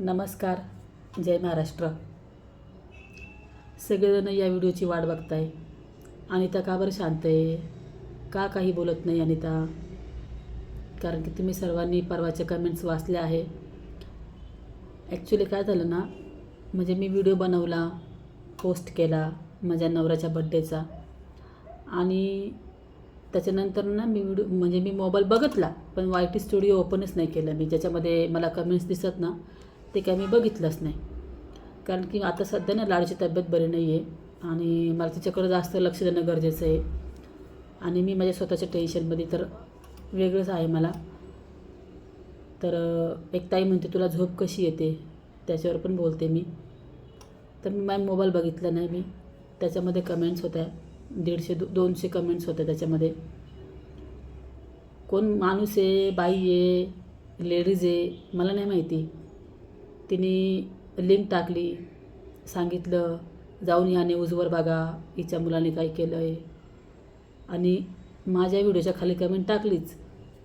नमस्कार. जय महाराष्ट्र. सगळेजण या व्हिडिओची वाट बघताय. अनिता का बरं शांत आहे? का काही बोलत नाही अनिता? कारण की तुम्ही सर्वांनी परवाच्या कमेंट्स वाचल्या आहे. ॲक्च्युली काय झालं ना, म्हणजे मी व्हिडिओ बनवला, पोस्ट केला माझ्या नवऱ्याच्या बड्डेचा, आणि त्याच्यानंतर ना मी मोबाईल बघितला, पण YT स्टुडिओ ओपनच नाही केलं मी. ज्याच्यामध्ये मला कमेंट्स दिसत ना, ते काय मी बघितलंच नाही. कारण की आता सध्या ना लाडूची तब्येत बरी नाही आहे आणि मला तिच्याकडे जास्त लक्ष देणं गरजेचं आहे. आणि मी माझ्या स्वतःच्या टेन्शनमध्ये तर वेगळंच आहे मला. तर एक ताई म्हणते तुला झोप कशी येते, त्याच्यावर पण बोलते मी. तर मी माझा मोबाईल बघितला नाही मी. त्याच्यामध्ये कमेंट्स होत्या 150-200 कमेंट्स होत्या त्याच्यामध्ये. कोण माणूस आहे, बाई आहे, लेडीज आहे, मला नाही माहिती. तिने लिंक टाकली, सांगितलं जाऊन या न्यूजवर बघा हिच्या मुलाने काय केलं आहे, आणि माझ्या व्हिडिओच्या खाली कमेंट टाकलीच.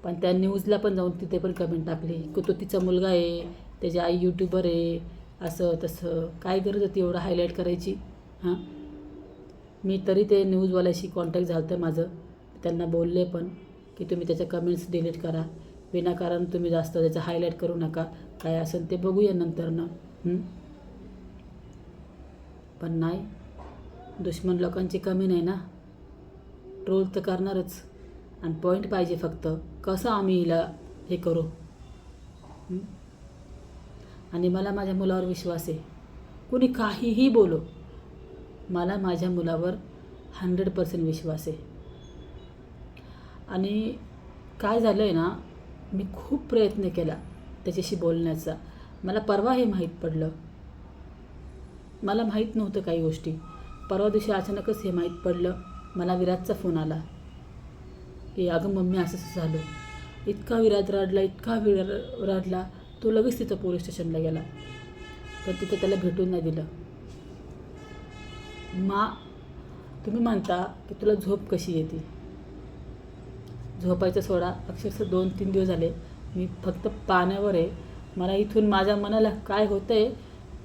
पण त्या न्यूजला पण जाऊन तिथे पण कमेंट टाकली की तो तिचा मुलगा आहे, त्याची आई यूट्यूबर आहे, असं तसं. काय गरज होती एवढं हायलाईट करायची? हां, मी तरी ते न्यूजवाल्याशी कॉन्टॅक्ट झालं होतं माझं. त्यांना बोलले पण की तुम्ही त्याच्या कमेंट्स डिलीट करा, विनाकारण तुम्ही जास्त त्याचं हायलाईट करू नका, काय असेल ते बघूया नंतर ना. पण नाही, दुश्मन लोकांची कमी नाही ना. ट्रोल तर करणारच, आणि पॉईंट पाहिजे फक्त. कसं आम्ही हिला हे करू? आणि मला माझ्या मुलावर विश्वास आहे. कुणी काहीही बोलो, मला माझ्या मुलावर 100% विश्वास आहे. आणि काय झालं आहे ना, मी खूप प्रयत्न केला त्याच्याशी बोलण्याचा. मला परवा हे माहीत पडलं. मला माहीत नव्हतं काही गोष्टी. परवा दिवशी अचानकच हे माहीत पडलं. मला विराजचा फोन आला की अगं मम्मी असं असं झालं. इतका विराज रडला. तो लगेच तिथं पोलीस स्टेशनला गेला, पण तिथं त्याला भेटून नाही दिलं. तुम्ही म्हणता की तुला झोप कशी येते? झोपायचं सोडा, अक्षरशः 2-3 दिवस झाले मी फक्त पाण्यावर आहे. मला इथून माझ्या मनाला काय होतं आहे,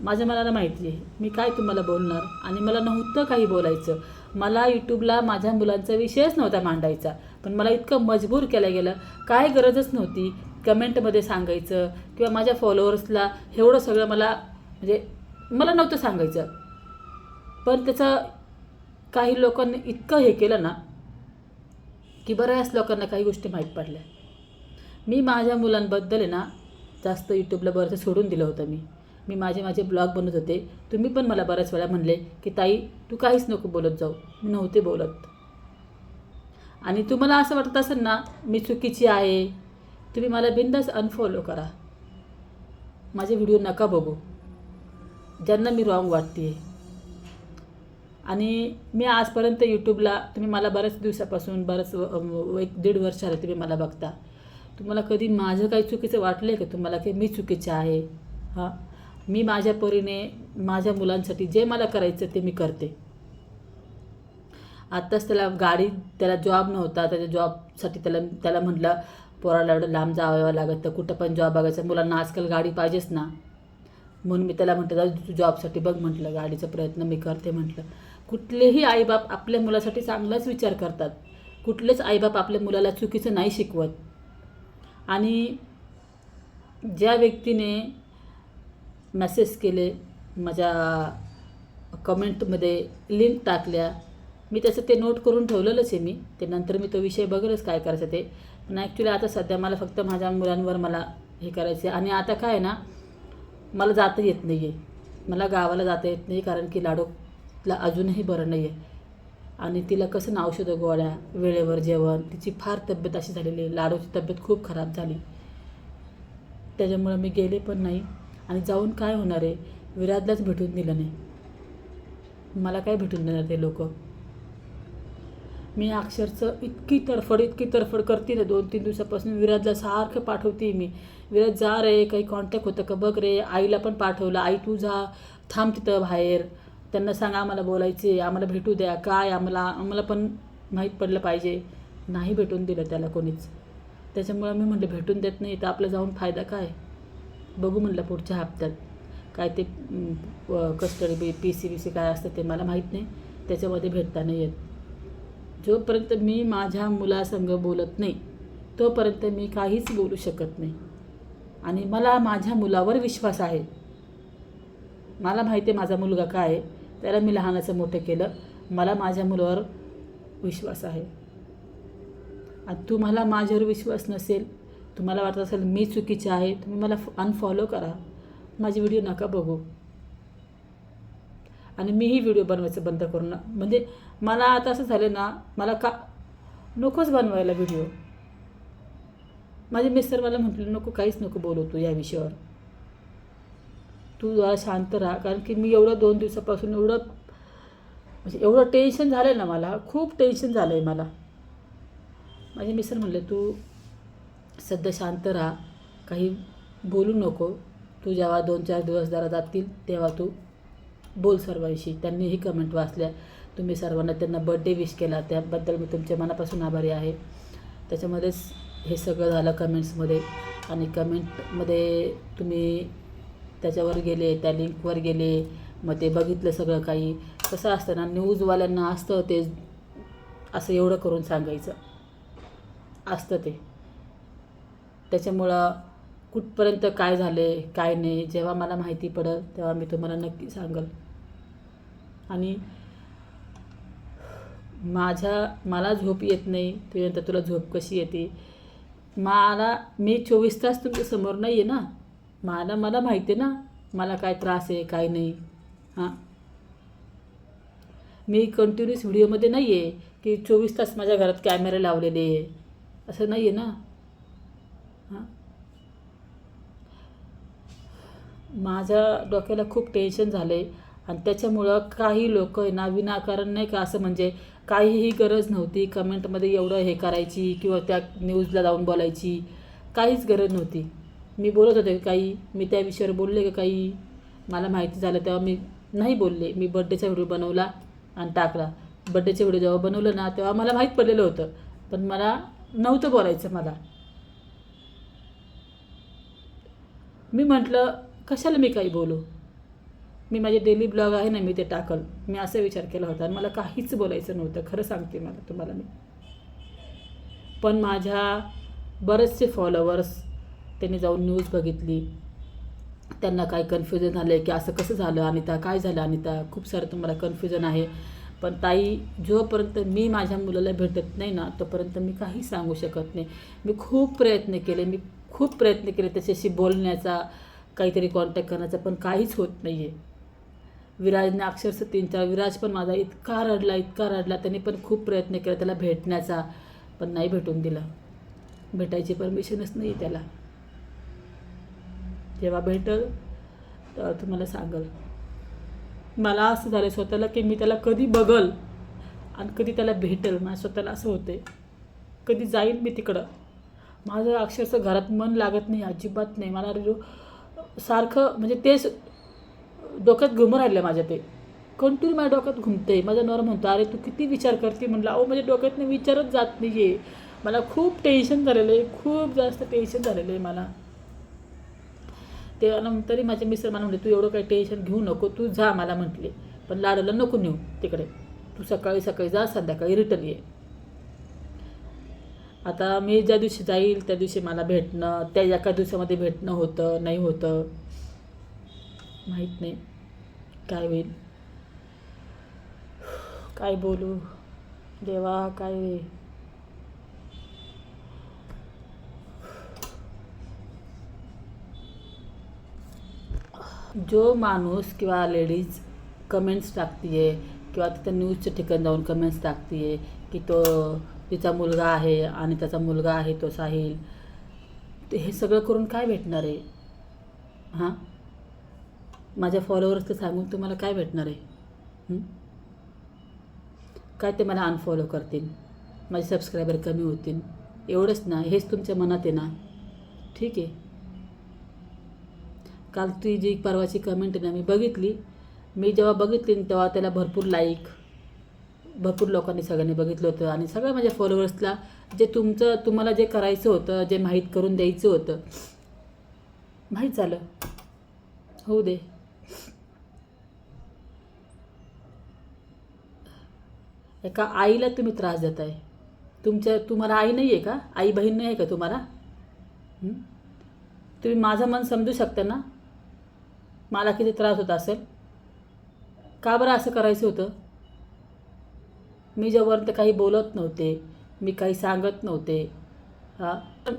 माझ्या मनाला माहिती आहे. मी काय तुम्हाला बोलणार, आणि मला नव्हतं काही बोलायचं. मला यूट्यूबला माझ्या मुलांचा विषयच नव्हता मांडायचा, पण मला इतकं मजबूर केलं गेलं. काय गरजच नव्हती कमेंटमध्ये सांगायचं किंवा माझ्या फॉलोअर्सला एवढं सगळं मला नव्हतं सांगायचं. पण त्याचं काही लोकांनी इतकं हे केलं ना की बऱ्याच लोकांना काही गोष्टी माहीत पडल्या. मी माझ्या मुलांबद्दल आहे ना जास्त यूट्यूबला बरंच सोडून दिलं होतं. मी माझे ब्लॉग बनवत होते. तुम्ही पण मला बऱ्याच वेळा म्हणले की ताई तू काहीच नको बोलत जाऊ. मी नव्हते बोलत. आणि तुम्हाला असं वाटत असेल ना मी चुकीची आहे, तुम्ही मला बिनधास्त अनफॉलो करा. माझे व्हिडिओ नका बघू ज्यांना मी रॉंग वाटते. आणि मी आजपर्यंत यूट्यूबला, तुम्ही मला बऱ्याच दिवसापासून 1-1.5 वर्ष आले तुम्ही मला बघता. तुम्हाला कधी माझं काही चुकीचं वाटलं आहे का तुम्हाला की मी चुकीचे आहे? हां, मी माझ्या परीने माझ्या मुलांसाठी जे मला करायचं ते मी करते. आत्ताच त्याला जॉब नव्हता. त्याच्या जॉबसाठी त्याला म्हटलं पोराला एवढं लांब जावं लागत तर कुठं पण जॉब बघायचं. मुलांना आजकाल गाडी पाहिजेच ना, म्हणून मी त्याला म्हटलं जाऊ तू जॉबसाठी बघ म्हटलं, गाडीचा प्रयत्न मी करते म्हटलं. कुठलेही आईबाप आपल्या मुलासाठी चांगलाच विचार करतात. कुठलेच आईबाप आपल्या मुलाला चुकीचं नाही शिकवत. आणि ज्या व्यक्तीने मेसेज केले, माझ्या कमेंटमध्ये लिंक टाकल्या, मी त्याचं ते नोट करून ठेवलेलंच आहे. ते नंतर मी तो विषय बघेलच काय करायचं ते. पण ॲक्च्युली आता सध्या मला फक्त माझ्या मुलांवर मला हे करायचं आहे. आणि आता काय आहे ना, मला जाता येत नाही आहे. मला गावाला जाता येत नाही कारण की लाडूला अजूनही बरं नाही आहे. आणि तिला कसं ना औषधं गोळ्या, वेळेवर जेवण, तिची फार तब्येत अशी झालेली आहे. लाडूची तब्येत खूप खराब झाली. त्याच्यामुळं मी गेले पण नाही. आणि जाऊन काय होणार आहे, विराजलाच भेटून दिलं नाही. मला काय भेटून देणार ते लोक? मी अक्षरशः इतकी तडफड करते ना 2-3 दिवसापासून. विराजला सारखं पाठवते मी, विराज जा रे, काही कॉन्टॅक्ट होतं का बघ रे. आईला पण पाठवलं, आई तू जा, थांब तिथं बाहेर, त्यांना सांग आम्हाला बोलायचे, आम्हाला भेटू द्या. काय आम्हाला पण माहीत पडलं पाहिजे. नाही भेटून दिलं त्याला कोणीच. त्याच्यामुळं मी म्हटलं भेटून देत नाही तर आपलं जाऊन फायदा काय? बघू म्हणलं पुढच्या हप्त्यात काय ते कस्टडी PCBC काय असतं ते मला माहीत नाही, त्याच्यामध्ये भेटता नाही येत. जोपर्यंत मी माझ्या मुलासंग बोलत नाही तोपर्यंत मी काहीच बोलू शकत नाही. आणि मला माझ्या मुलावर विश्वास आहे. मला माहिती आहे माझा मुलगा काय आहे, त्याला मी लहानाचं मोठं केलं. मला माझ्या मुलावर विश्वास आहे. आणि तुम्हाला माझ्यावर विश्वास नसेल, तुम्हाला वाटत असेल मी चुकीचे आहे, तुम्ही मला अनफॉलो करा, माझे व्हिडिओ नका बघू. आणि मीही व्हिडिओ बनवायचं बंद करू ना. म्हणजे मला आता असं झालं ना, मला का नकोच बनवायला व्हिडिओ. माझे मिस्टर मला म्हटले नको, काहीच नको बोलू तू या विषयावर, तू जरा शांत राहा. कारण की मी एवढं 2 दिवसापासून एवढं टेन्शन झालं आहे ना, मला खूप टेन्शन झालं आहे मला. माझे मिस्टर म्हणले तू सध्या शांत राहा, काही बोलू नको. तू जेव्हा 2-4 दिवस जरा जातील तेव्हा तू बोल सर्वांशी. त्यांनीही कमेंट वाचल्या, तुम्ही सर्वांना त्यांना बर्थडे विश केला, त्याबद्दल मी तुमच्या मनापासून आभारी आहे. त्याच्यामध्येच हे सगळं झालं कमेंट्समध्ये. आणि कमेंटमध्ये तुम्ही त्याच्यावर गेले, त्या लिंकवर गेले, मग ते बघितलं सगळं काही. कसं असतं ना, न्यूजवाल्यांना असतं ते असं एवढं करून सांगायचं असतं ते. त्याच्यामुळं कुठपर्यंत काय झाले काय नाही, जेव्हा मला माहिती पडेल तेव्हा मी तुम्हाला नक्की सांगेल. आणि मला झोप येत नाही, तुझ्यानंतर तुला झोप कशी येते. मी 24 तास तुमच्यासमोर नाही आहे ना. मला माहिती आहे ना मला काय त्रास आहे काय नाही. हां, मी कंटिन्यूस व्हिडिओमध्ये नाही आहे की 24 तास माझ्या घरात कॅमेरे लावलेले आहे, असं नाही आहे ना. हां, माझ्या डोक्याला खूप टेन्शन झालं आहे. आणि त्याच्यामुळं काही लोक आहे ना विनाकारण नाही का, असं म्हणजे काहीही गरज नव्हती कमेंटमध्ये एवढं हे करायची किंवा त्या न्यूजला जाऊन बोलायची, काहीच गरज नव्हती. मी बोलत होते काही, मी त्या विषयावर बोलले का काही, मला माहिती झालं तेव्हा मी नाही बोलले. मी बड्डेचा व्हिडिओ बनवला आणि टाकला. बड्डेचा व्हिडिओ जेव्हा बनवलं ना तेव्हा मला माहीत पडलेलं होतं, पण मला नव्हतं बोलायचं. मी म्हटलं कशाला मी काही बोलू, मी माझे डेली ब्लॉग आहे ना मी ते टाकल, मी असा विचार केला होता. आणि मला काहीच बोलायचं नव्हतं, खरं सांगते तुम्हाला मी. पण माझ्या बरेचसे फॉलोवर्स त्यांनी जाऊन न्यूज बघितली, त्यांना काय कन्फ्युजन झालं आहे की असं कसं झालं अनिता, काय झालं अनिता, खूप सारं तुम्हाला कन्फ्युजन आहे. पण ताई, जोपर्यंत मी माझ्या मुलाला भेटत नाही ना तोपर्यंत मी काही सांगू शकत नाही. मी खूप प्रयत्न केले त्याच्याशी बोलण्याचा, काहीतरी कॉन्टॅक्ट करण्याचा, पण काहीच होत नाही आहे. विराजने अक्षरशः 3-4, विराज पण माझा इतका रडला, त्याने पण खूप प्रयत्न केला त्याला भेटण्याचा, पण नाही भेटून दिला. भेटायची परमिशनच नाही त्याला. जेव्हा भेटल तेव्हा तुम्हाला सांगल. मला असं झालं स्वतःला की मी त्याला कधी बघल आणि कधी त्याला भेटल. मला स्वतःला असं होते कधी जाईल मी तिकडं. माझं अक्षरशः घरात मन लागत नाही, अजिबात नाही. मला सारखं म्हणजे तेच डोक्यात घुमून राहिलं माझ्या, ते कंटिन्यू माझ्या डोक्यात घुमते. माझा नवरा म्हणतो अरे तू किती विचार करते. म्हटलं अहो माझ्या डोक्यातनं विचारच जात नाही आहे. मला खूप टेन्शन झालेलं आहे, खूप जास्त टेन्शन झालेलं आहे मला. तरी माझे मिस्टर मला म्हटले तू एवढं काही टेन्शन घेऊ नको, तू जा मला म्हटले, पण लाडूला नको नेऊ तिकडे, तू सकाळी जा, संध्याकाळी रिटर्न ये. आता मी ज्या दिवशी जाईल त्या दिवशी मला भेटणं, त्या एका दिवसामध्ये भेटणं होतं नाही होतं माहीत नाही. काय होईल, काय बोलू देवा, काय जो माणूस किंवा लेडीज कमेंट्स टाकते आहे किंवा तिथं न्यूजच्या ठिकाणी जाऊन कमेंट्स टाकते आहे की तो तिचा मुलगा आहे आणि त्याचा मुलगा आहे तो साहिल, ते हे सगळं करून काय भेटणार आहे. हां, माझ्या फॉलोअर्सचं सांगून तुम्हाला काय भेटणार आहे. काय ते मला अनफॉलो करतील, माझे सबस्क्रायबर कमी होतील, एवढंच ना. हेच तुमच्या मनात आहे ना, ठीक आहे. काल ती जी परवाची कमेंट आहे ना मी बघितली. मी जेव्हा बघितली तेव्हा त्याला भरपूर लोकांनी सगळ्यांनी बघितलं होतं. आणि सगळ्या माझ्या फॉलोअर्सला जे तुम्हाला जे करायचं होतं, जे माहीत करून द्यायचं होतं, माहीत झालं, होऊ दे. एका आईला तुम्ही त्रास देताय. तुम्हाला आई नाही आहे का? आई बहीण नाही आहे का तुम्हाला? तुम्ही माझं मन समजू शकता ना, मला किती त्रास होत असेल. का बरं असं करायचं होतं? मी जोपर्यंत काही बोलत नव्हते, मी काही सांगत नव्हते, हां,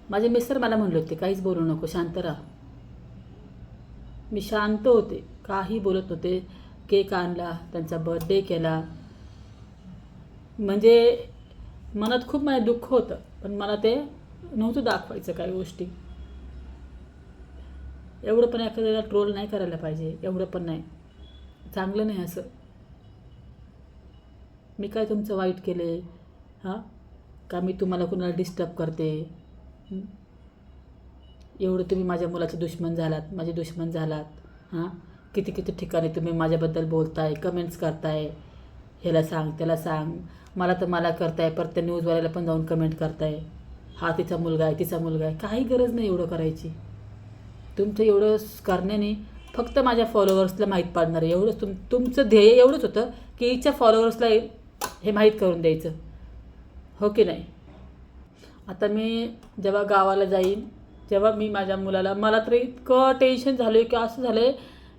माझे मिस्टर मला म्हणले होते काहीच बोलू नको, शांत राहा. मी शांत होते, काही बोलत नव्हते. केक आणला, त्यांचा बर्थडे केला. म्हणजे मनात खूप माझं दुःख होतं, पण मला ते नव्हतं दाखवायचं काही गोष्टी. एवढं पण एखाद्याला ट्रोल नाही करायला पाहिजे, एवढं पण नाही, चांगलं नाही असं. मी काय तुमचं वाईट केले? हां, का मी तुम्हाला कुणाला डिस्टर्ब करते? एवढं तुम्ही माझ्या मुलाचे दुश्मन झालात, माझे दुश्मन झालात. हां, किती किती ठिकाणी तुम्ही माझ्याबद्दल बोलताय, कमेंट्स करताय, ह्याला सांग त्याला सांग, मला करताय, परत त्या न्यूजवाल्याला पण जाऊन कमेंट करताय, हा तिचा मुलगा आहे, तिचा मुलगा आहे. काही गरज नाही एवढं करायची. तुमचं एवढं करण्याने फक्त माझ्या फॉलोअर्सला माहीत पाडणार आहे. एवढंच तुमचं ध्येय एवढंच होतं की हिच्या फॉलोअर्सला हे माहीत करून द्यायचं, हो की नाही? आता मी जेव्हा गावाला जाईन, जेव्हा मी माझ्या मुलाला, मला तर इतकं टेन्शन झालं आहे की असं झालं आहे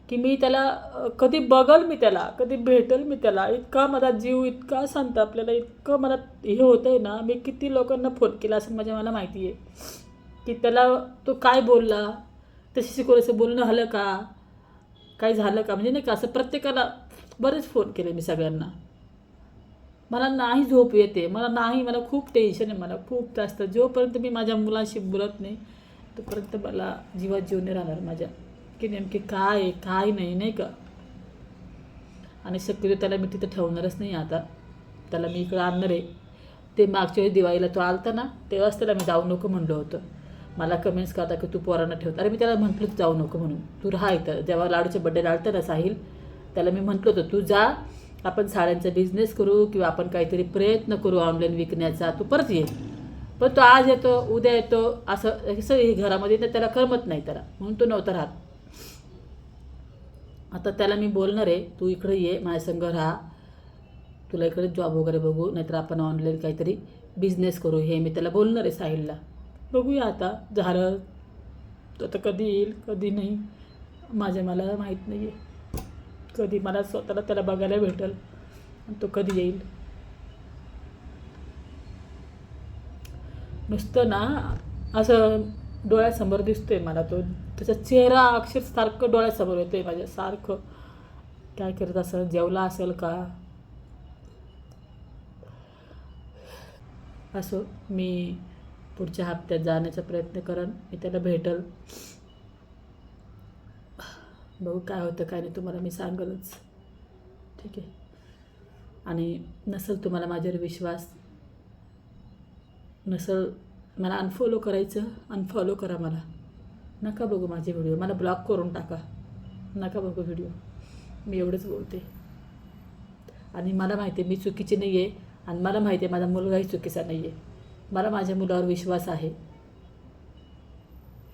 की मी त्याला कधी बघल, मी त्याला कधी भेटेल, मी त्याला, इतका माझा जीव इतका संतापलेला, इतकं मला हे होतं आहे ना. मी किती लोकांना फोन केला असं मला माहिती आहे की त्याला तो काय बोलला, तशी कोणाचं बोलणं झालं का, काय झालं का, म्हणजे नाही का, असं प्रत्येकाला बरेच फोन केले मी सगळ्यांना. मला नाही झोप येते, मला खूप टेन्शन आहे, मला खूप जास्त. जोपर्यंत मी माझ्या मुलांशी बोलत नाही तोपर्यंत मला जीवात जीव नाही राहणार माझ्या, की नेमके काय आहे काय नाही, नाही का. आणि शक्यतो त्याला मी तिथं ठेवणारच नाही आता, त्याला मी इकडं आणणार आहे. ते मागच्या वेळी दिवाळीला तो आलता ना, तेव्हाच त्याला मी जाऊ नको म्हणलं होतं. मला कमेंट्स करता की तू पोरांना ठेवता. अरे मी त्याला म्हटलं जाऊ नको म्हणून, तू राहा इथं. जेव्हा लाडूच्या बड्डेला आलतं ना साहिल, त्याला मी म्हटलं होतं तू जा, आपण साड्यांचा बिझनेस करू किंवा आपण काहीतरी प्रयत्न करू ऑनलाईन विकण्याचा, तू परत ये. पण तो आज येतो, उद्या येतो, असं हे घरामध्ये तर त्याला करमत नाही त्याला, म्हणून तो नव्हता राहत. आता त्याला मी बोलणार आहे, तू इकडे ये, माझ्या संग राहा, तुला इकडे जॉब वगैरे बघू, नाहीतर आपण ऑनलाईन काहीतरी बिझनेस करू, हे मी त्याला बोलणार आहे साहिलला. बघूया आता झालं तो, आता कधी येईल कधी नाही मला माहीत नाही आहे. कधी मला स्वतःला त्याला बघायला भेटेल आणि तो कधी येईल. नुसतं ना असं डोळ्यासमोर दिसतोय मला तो, त्याचा चेहरा अक्षर सारखं डोळ्यासमोर येतोय माझ्या सारखं. काय करत असं, जेवला असेल का असं. मी पुढच्या हप्त्यात जाण्याचा प्रयत्न करेन, मी त्याला भेटेल. बघू काय होतं काय नाही, तुम्हाला मी सांगेलच, ठीक आहे. आणि नसेल तुम्हाला माझ्यावर विश्वास, नसेल मला अनफॉलो करायचं, अनफॉलो करा मला. नका बघू माझे व्हिडिओ, मला ब्लॉक करून टाका, नका बघू व्हिडिओ. मी एवढंच बोलते. आणि मला माहिती आहे मी चुकीची नाही आहे, आणि मला माहिती आहे माझा मुलगाही चुकीचा नाही आहे. मला माझ्या मुलावर विश्वास आहे,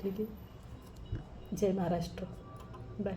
ठीक आहे. जय महाराष्ट्र, बाय.